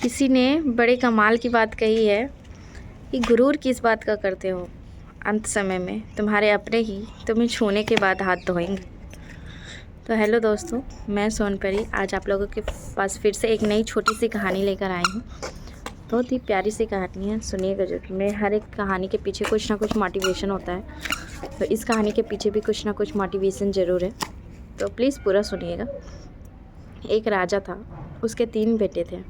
किसी ने बड़े कमाल की बात कही है कि गुरूर किस बात का करते हो, अंत समय में तुम्हारे अपने ही तुम्हें छूने के बाद हाथ धोएंगे। तो हेलो दोस्तों, मैं सोनपरी आज आप लोगों के पास फिर से एक नई छोटी सी कहानी लेकर आई हूँ। बहुत ही प्यारी सी कहानी है, सुनिएगा जरूर। मेरे हर एक कहानी के पीछे कुछ ना कुछ मोटिवेशन होता है, तो इस कहानी के पीछे भी कुछ ना कुछ मोटिवेशन ज़रूर है, तो प्लीज़ पूरा सुनिएगा। एक राजा था, उसके 3 बेटे थे।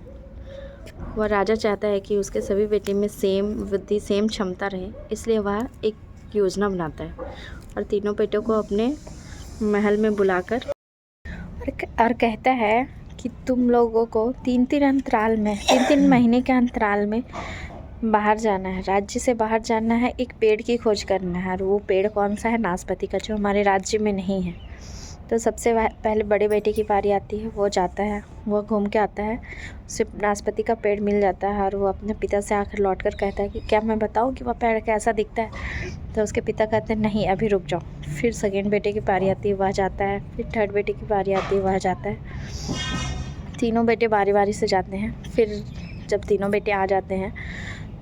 वह राजा चाहता है कि उसके सभी बेटे में सेम बुद्धि, सेम क्षमता रहे, इसलिए वह एक योजना बनाता है और तीनों बेटों को अपने महल में बुलाकर और कहता है कि तुम लोगों को 3-3 अंतराल में 3-3 महीने के अंतराल में बाहर जाना है, राज्य से बाहर जाना है, एक पेड़ की खोज करना है। और वो पेड़ कौन सा है? नाशपाती का, जो हमारे राज्य में नहीं है। तो सबसे पहले बड़े बेटे की बारी आती है, वो जाता है, वो घूम के आता है, उसे नाशपाती का पेड़ मिल जाता है और वो अपने पिता से आकर लौट कर कहता है कि क्या मैं बताऊं कि वह पेड़ कैसा दिखता है? तो उसके पिता कहते हैं नहीं, अभी रुक जाओ। फिर सेकेंड बेटे की बारी आती है, वह जाता है। फिर थर्ड बेटे की बारी आती है, वह जाता है। तीनों बेटे बारी बारी से जाते हैं। फिर जब तीनों बेटे आ जाते हैं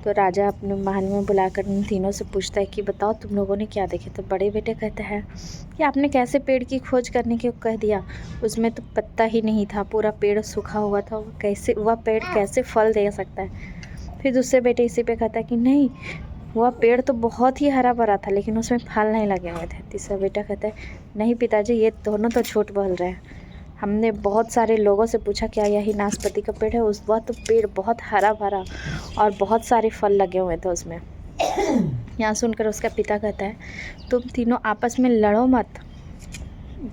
तो राजा अपने महल में बुलाकर उन तीनों से पूछता है कि बताओ तुम लोगों ने क्या देखे? तो बड़े बेटे कहते हैं कि आपने कैसे पेड़ की खोज करने को कह दिया? उसमें तो पत्ता ही नहीं था, पूरा पेड़ सूखा हुआ था, वह पेड़ कैसे फल दे सकता है? फिर दूसरे बेटे इसी पे कहता है कि नहीं, वह पेड़ तो बहुत ही हरा भरा था, लेकिन उसमें फल नहीं लगे हुए थे। तीसरा बेटा कहता है नहीं पिताजी, ये दोनों तो झूठ बोल रहे हैं, हमने बहुत सारे लोगों से पूछा क्या यही नाशपाती का पेड़ है? उस वह तो पेड़ बहुत हरा भरा और बहुत सारे फल लगे हुए थे उसमें। यहाँ सुनकर उसका पिता कहता है तुम तीनों आपस में लड़ो मत,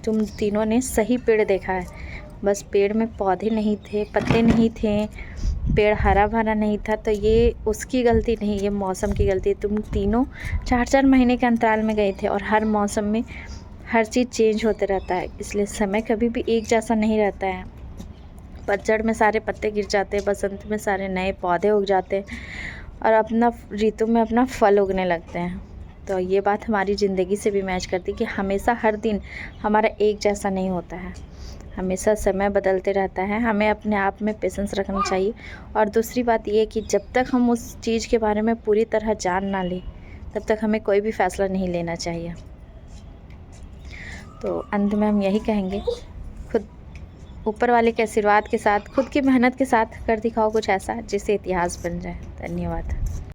तुम तीनों ने सही पेड़ देखा है, बस पेड़ में पौधे नहीं थे, पत्ते नहीं थे, पेड़ हरा भरा नहीं था, तो ये उसकी गलती नहीं, ये मौसम की गलती है। तुम तीनों 4-4 महीने के अंतराल में गए थे और हर मौसम में हर चीज़ चेंज होते रहता है, इसलिए समय कभी भी एक जैसा नहीं रहता है। पतझड़ में सारे पत्ते गिर जाते हैं, बसंत में सारे नए पौधे उग जाते हैं और अपना ऋतु में अपना फल उगने लगते हैं। तो ये बात हमारी ज़िंदगी से भी मैच करती है कि हमेशा हर दिन हमारा एक जैसा नहीं होता है, हमेशा समय बदलते रहता है। हमें अपने आप में पेशेंस रखना चाहिए। और दूसरी बात ये कि जब तक हम उस चीज़ के बारे में पूरी तरह जान ना लें, तब तक हमें कोई भी फैसला नहीं लेना चाहिए। तो अंत में हम यही कहेंगे, खुद ऊपर वाले के आशीर्वाद के साथ, खुद की मेहनत के साथ कर दिखाओ कुछ ऐसा जिससे इतिहास बन जाए। धन्यवाद।